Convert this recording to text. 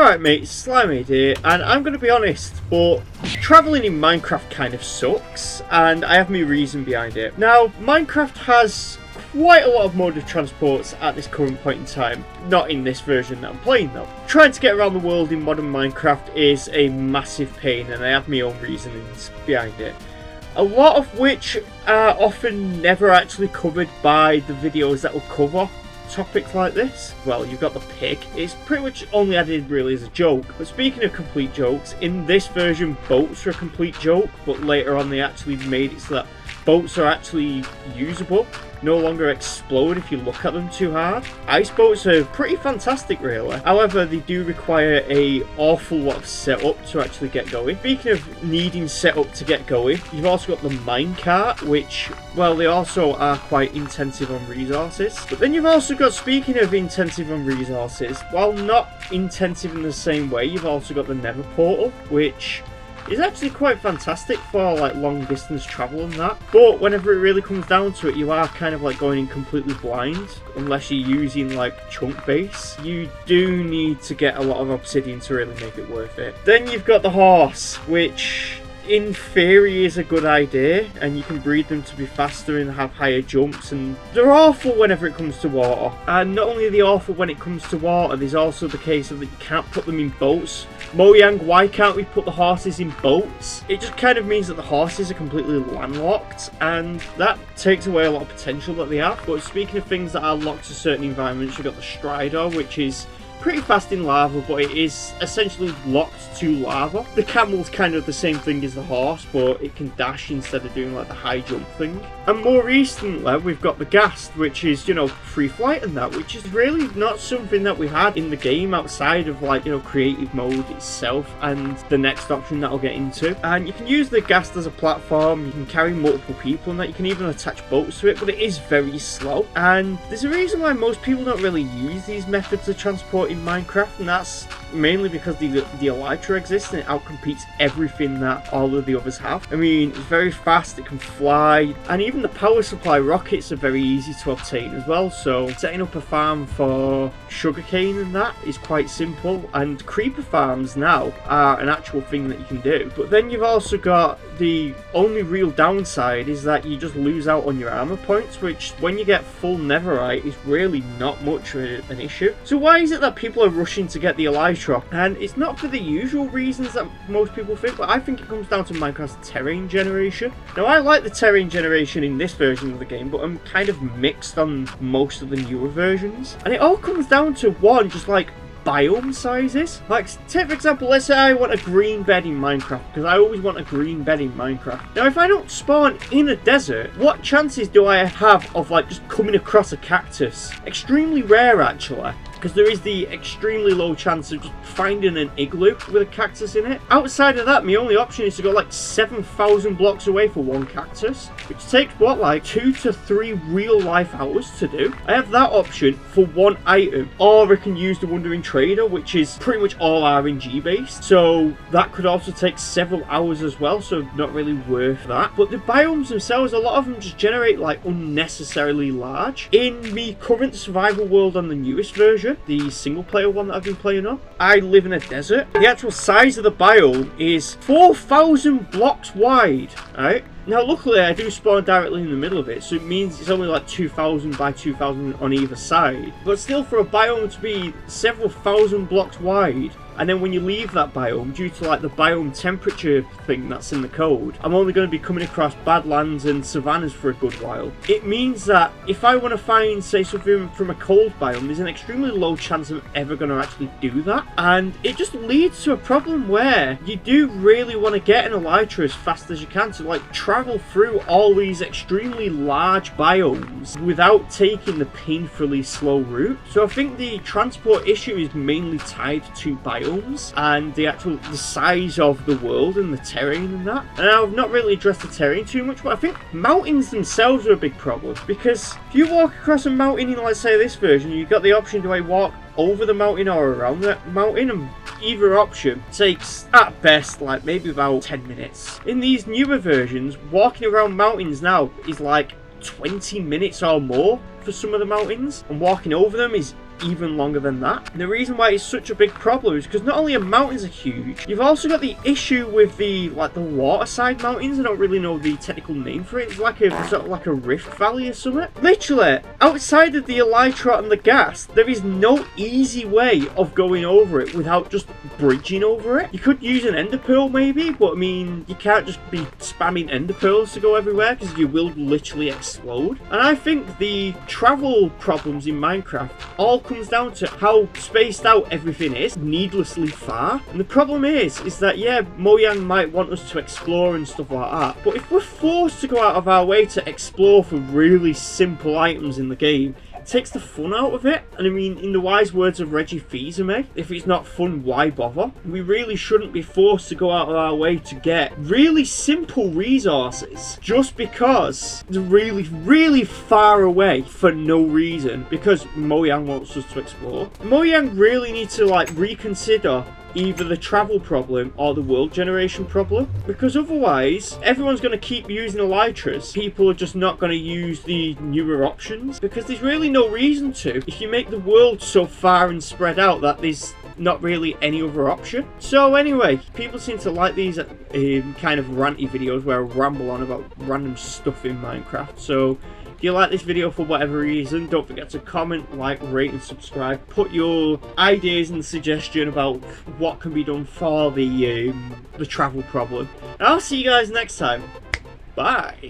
Alright mate, Slimy here, and I'm going to be honest, but travelling in Minecraft kind of sucks, and I have my reason behind it. Now, Minecraft has quite a lot of mode of transports at this current point in time. Not in this version that I'm playing though. Trying to get around the world in modern Minecraft is a massive pain, and I have my own reasonings behind it. A lot of which are often never actually covered by the videos that will cover topics like this. Well, you've got the pig. It's pretty much only added really as a joke. But speaking of complete jokes, in this version boats are a complete joke, but later on they actually made it so that boats are actually usable, no longer explode if you look at them too hard. Ice boats are pretty fantastic really. However, they do require an awful lot of setup to actually get going. Speaking of needing setup to get going, you've also got the minecart, which, well, they also are quite intensive on resources. But then you've also got, speaking of intensive on resources, while not intensive in the same way, you've also got the nether portal, which is actually quite fantastic for like long distance travel and that. But whenever it really comes down to it, you are kind of like going in completely blind unless you're using like chunk base. You do need to get a lot of obsidian to really make it worth it. Then you've got the horse, which in theory is a good idea, and you can breed them to be faster and have higher jumps, and they're awful whenever it comes to water. And not only are they awful when it comes to water, there's also the case of that you can't put them in boats. Mojang, why can't we put the horses in boats? It just kind of means that the horses are completely landlocked, and that takes away a lot of potential that they have. But speaking of things that are locked to certain environments, you've got the Strider, which is pretty fast in lava, but it is essentially locked to lava. The camel's kind of the same thing as the horse, but it can dash instead of doing like the high jump thing. And more recently, we've got the Ghast, which is, you know, free flight and that, which is really not something that we had in the game outside of like, you know, creative mode itself and the next option that I'll get into. And you can use the Ghast as a platform, you can carry multiple people and that, you can even attach boats to it, but it is very slow. And there's a reason why most people don't really use these methods of transport in Minecraft, and that's mainly because the elytra exists and it outcompetes everything that all of the others have. I mean, it's very fast, it can fly, and even the power supply rockets are very easy to obtain as well. So setting up a farm for sugarcane and that is quite simple, and creeper farms now are an actual thing that you can do. But then you've also got the only real downside is that you just lose out on your armor points, which when you get full netherite is really not much of an issue. So why is it that people are rushing to get the elytra? And it's not for the usual reasons that most people think, but I think it comes down to Minecraft's terrain generation. Now, I like the terrain generation in this version of the game, but I'm kind of mixed on most of the newer versions. And it all comes down to one, just like biome sizes. Like, take for example, let's say I want a green bed in Minecraft, because I always want a green bed in Minecraft. Now, if I don't spawn in a desert, what chances do I have of like just coming across a cactus? Extremely rare actually, because there is the extremely low chance of just finding an igloo with a cactus in it. Outside of that, my only option is to go like 7,000 blocks away for one cactus, which takes what, like 2 to 3 real life hours to do. I have that option for one item, or I can use the Wandering Trader, which is pretty much all RNG based, so that could also take several hours as well, so not really worth that. But the biomes themselves, a lot of them just generate like unnecessarily large. In the current survival world on the newest version, the single player one that I've been playing on, I live in a desert. The actual size of the biome is 4,000 blocks wide, right? Now, luckily, I do spawn directly in the middle of it, so it means it's only like 2,000 by 2,000 on either side. But still, for a biome to be several thousand blocks wide, and then when you leave that biome, due to like the biome temperature thing that's in the code, I'm only going to be coming across badlands and savannas for a good while. It means that if I want to find, say, something from a cold biome, there's an extremely low chance I'm ever going to actually do that. And it just leads to a problem where you do really want to get an elytra as fast as you can to like travel through all these extremely large biomes without taking the painfully slow route. So I think the transport issue is mainly tied to biomes and the size of the world and the terrain and that. And I've not really addressed the terrain too much, but I think mountains themselves are a big problem, because if you walk across a mountain in, let's say, this version, you've got the option, do I walk over the mountain or around the mountain? And either option takes at best like maybe about 10 minutes. In these newer versions, walking around mountains now is like 20 minutes or more for some of the mountains, and walking over them is even longer than that. And the reason why it's such a big problem is because not only are mountains are huge, you've also got the issue with the waterside mountains. I don't really know the technical name for it. It's like a sort of like a rift valley or something. Literally, outside of the elytra and the gas, there is no easy way of going over it without just bridging over it. You could use an ender pearl maybe, but I mean, you can't just be spamming ender pearls to go everywhere because you will literally explode. And I think the travel problems in Minecraft all comes down to how spaced out everything is, needlessly far. And the problem is that yeah, Mojang might want us to explore and stuff like that, but if we're forced to go out of our way to explore for really simple items in the game, takes the fun out of it. And I mean, in the wise words of Reggie Fils-Aimé, if it's not fun, why bother? We really shouldn't be forced to go out of our way to get really simple resources just because they're really, really far away for no reason, because Mojang wants us to explore. Mojang really needs to like reconsider either the travel problem or the world generation problem, because otherwise everyone's going to keep using elytras. People are just not going to use the newer options because there's really no reason to, if you make the world so far and spread out that there's not really any other option. So anyway, people seem to like these kind of ranty videos where I ramble on about random stuff in Minecraft. So if you like this video for whatever reason, don't forget to comment, like, rate and subscribe. Put your ideas and suggestion about what can be done for the travel problem. And I'll see you guys next time. Bye.